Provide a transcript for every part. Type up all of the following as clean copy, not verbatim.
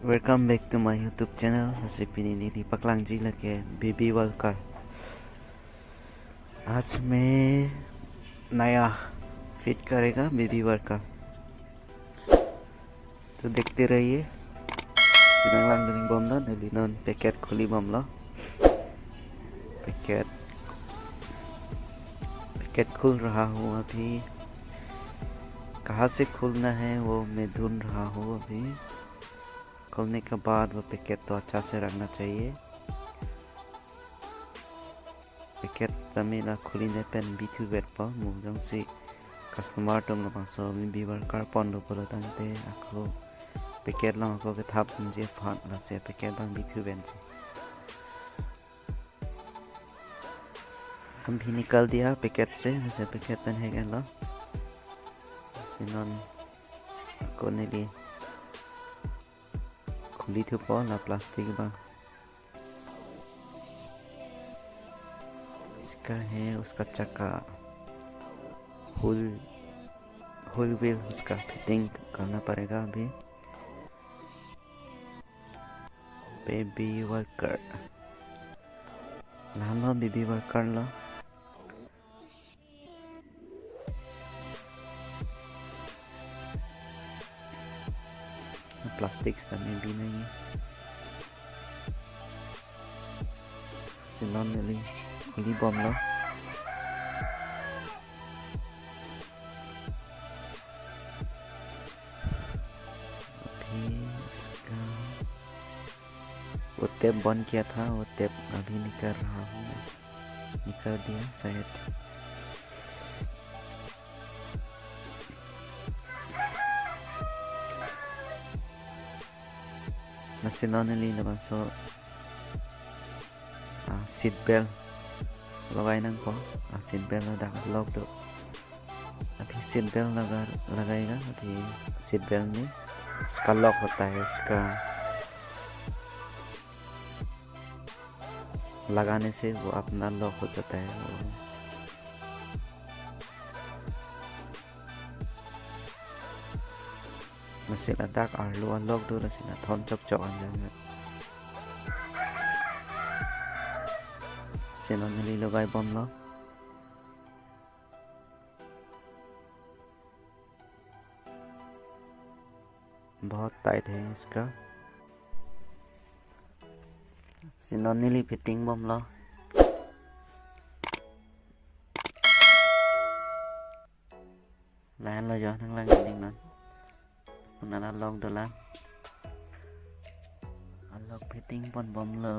Welcome back to my YouTube channel. Recipe नीली दीपक लांगजी लगे baby world का। आज मैं नया फिट करेगा बेबी वर्ल्ड का, तो देखते रहिए। सिनांग लांग दुनिंग बम लो नली नन पैकेट खुली बम लो। पैकेट खुल रहा हूँ अभी। कहाँ से खुलना है वो मैं ढूंढ रहा हूँ अभी। खोलने के बाद वो पैकेट तो अच्छा से रखना चाहिए। पैकेट तमिला खुली ने पेन बिथु बेट पर मुझे से कस्टमर तुम लोग सो बीबर कार पॉन्डो पर तंगते आखो पैकेट लोगों को के थाप मुझे फाट ना से पैकेट बंग बिथु बेन से हम भी निकाल दिया पैकेट से। जैसे पैकेट पेन है क्या लो सिनोन को नेली खुली थी पर ना प्लास्टिक बा इसका है उसका चक्का हुल व्हील उसका फिटिंग करना पड़ेगा अभी। बेबी वर्कर लो बेबी वर्कर लो प्लास्टिक में भी नहीं सिलोन मिली खुली बम लो। वो टेप बंद किया था, वो टेप अभी निकाल रहा हूँ। निकाल दिया शायद। नसिलोनली लबासो सीट बेल्ट लगाई नंको सीट बेल्ट लगा लॉक दो। अभी सीट बेल्ट लगाएगा। अभी सीट बेल्ट में उसका लॉक होता है, उसका लगाने से वो अपना लॉक हो जाता है। नसिला दाग आर्लो लॉक दो नसिला थोन चok चok अंजांगा सिलोनली लगाई बम लो। बहुत टाइट है इसका। सिलोनली फिटिंग बम लो। लाइन लो जाओ नंग लांग दिंग नन उनाला लॉक डला लॉक फिटिंग बन बम लो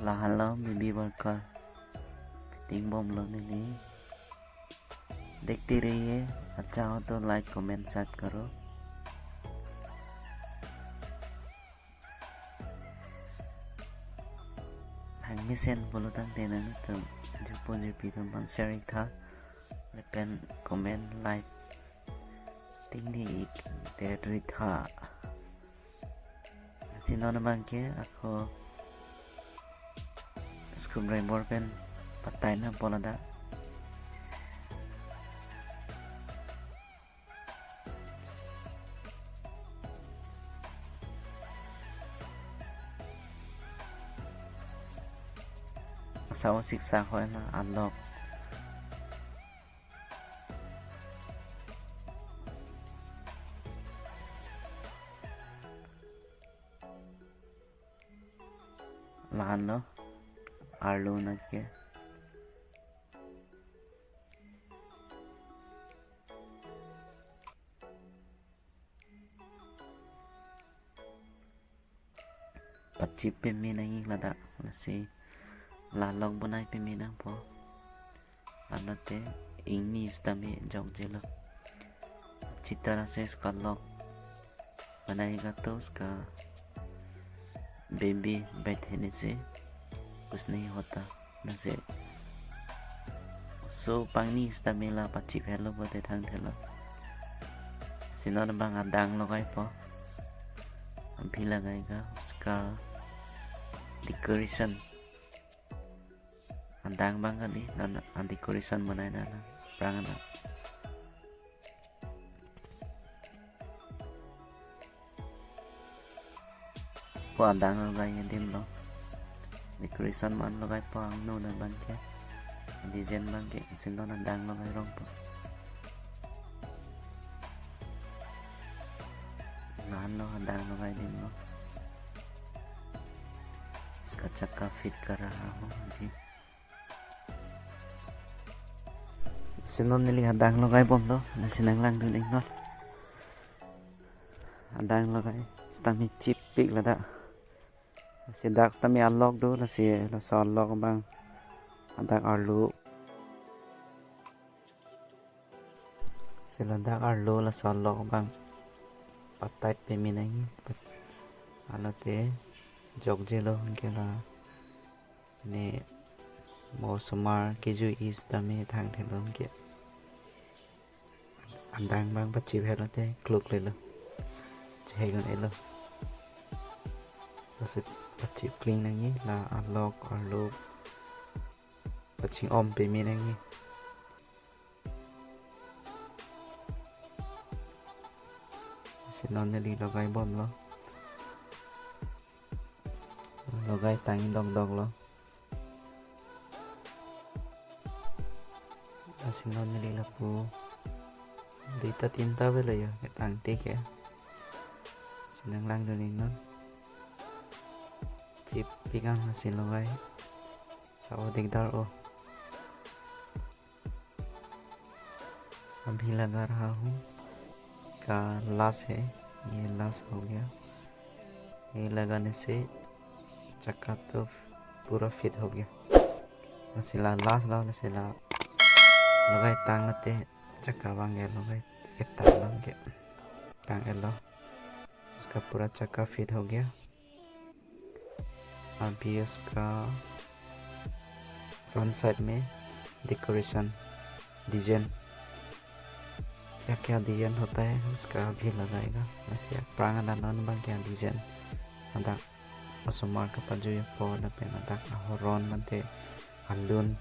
लाहन लो बेबी वर्कर फिटिंग बम लो नहीं। देखते रहिए। अच्छा हो तो लाइक कमेंट शेयर करो। हंगी सेन बोलो तंग तेना नहीं तो जुपो जुपी तो बंद शेयरिंग था लेकिन कमेंट लाइक tinggi dari था सिनोन बंग के aku screwdriver pen patai na bola da sawo siksa khoi na unlock lahan lo arlo na ke पच्ची पे में नहीं लदा से लालग बनाई पे में ना पो अनते इंग्लिश तमे जग जेलो अच्छी तरह से इसका लॉक बनाएगा तो उसका बेबी बैठने से कुछ नहीं होता नसे so pangni stamela pachi phelo bote thang thelo sinon bang adang logai po भी लगाएगा उसका डेकोरेशन अंदांग बांगली ना डेकोरेशन बनाए ना प्रांगना po adang logai dim lo decoration man logai po ang no na bangke design bangke sinon adang logai rong po nahan lo adang logai dim lo इसका चक्का fit कर रहा हूँ अभी sinon nili hadang logai bom lo na sinang lang dun ing not hadang logai stami chip pik lada si dak stami unlock do la si la so unlock bang hadang arlu si la dak arlu la so unlock bang patai pe minangi alate jog jelo ke la ne mo sumar ke ju is tami thang thelong ke andang bang pachi bhelote kluk le lo chegon elo bas pachi clean nangi la unlock arlo pachi om pe mi nangi sinon neli logai bom lo logai tangi dog dog lo sinon nili lapu dita tinta bela ya ke tang tik ya sinang lang dun non chip pigang hasil logai sao दिखदार ओ अभी लगा रहा हूँ का लाश है ये लाश हो गया ये लगाने से चक्का तो पूरा फिट हो गया नसिला लाश ला नसिला लगाई टांग नते चक्का बांगे लगाई के टांग लगे टांग एलो इसका पूरा चक्का फिट हो गया अभी उसका फ्रंट साइड में डेकोरेशन डिजाइन क्या क्या डिजाइन होता है उसका भी लगाएगा ऐसे प्रांगण नन बang क्या design ada osomar ka paju po na pe ada horon mante alun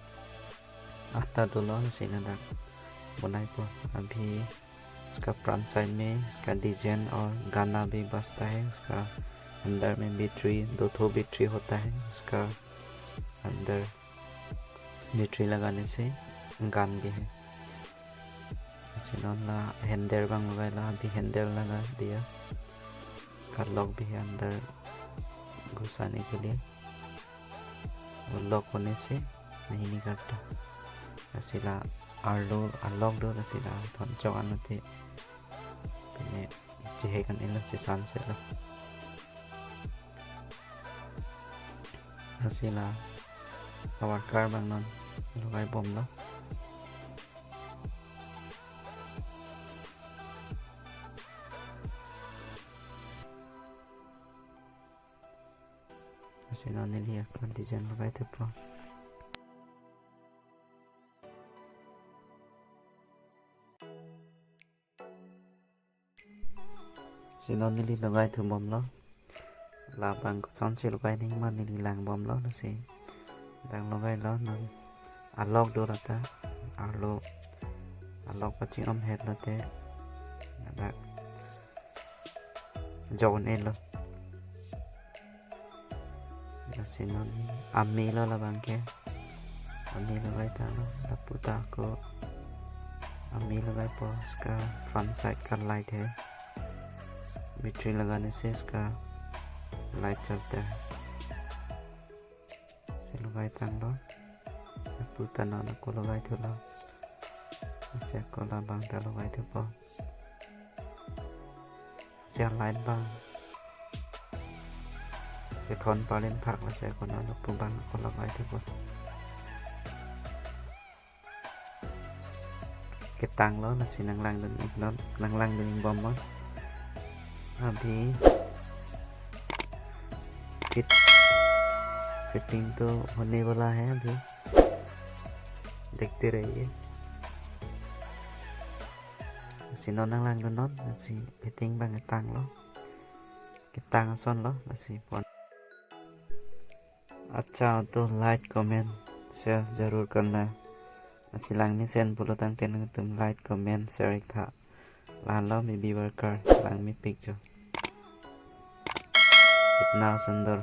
आता दुल्हन से नदा बनाई को अभी उसका फ्रंट साइड में इसका डिजाइन और गाना भी बजता है उसका अंदर में बैटरी 2 ठो बैटरी होता है उसका अंदर बैटरी लगाने से गान भी है सिनोन ला हैंडल बंग लगाया अभी हैंडल लगा दिया उसका लॉक भी है अंदर घुसाने के लिए और लॉक होने से नहीं निकलता sila arlo unlock do sila thon chok anute pene chehekan ilo si sunset lo sila power car bang non logai bom lo sila nili akon design logai te pro sinon nili logai thu bom lo la bang ko son se logai ning man nili lang bom lo na se dang logai lo nan unlock do rata arlo unlock pachi om head lo te ada jawan elo na sinon ami lo la bang ke ami logai ta lo la puta ko ami logai po ska front side का light है battery लगाने से इसका light चलता है से लगाई तंग लो पुता ना को लगाई थे लो से को ला बंग ता लगाई थे पो से लाइट बंग के थोन पालेन भाग ला से को ना पु बंग को लगाई थे पो के तंग लो ना सिनंग lang dun नो lang dun bom mo अभी फिटिंग तो होने वाला है अभी देखते रहिए सिनो nang lang non si fitting bang tang lo tang son lo si pon अच्छा तो लाइक कमेंट शेयर जरूर करना सिलांग में सेंड बोलो तंग तेन तुम लाइक कमेंट शेयर था लान लो मी बी वर्कर लांग मी पिक जो कितना सुंदर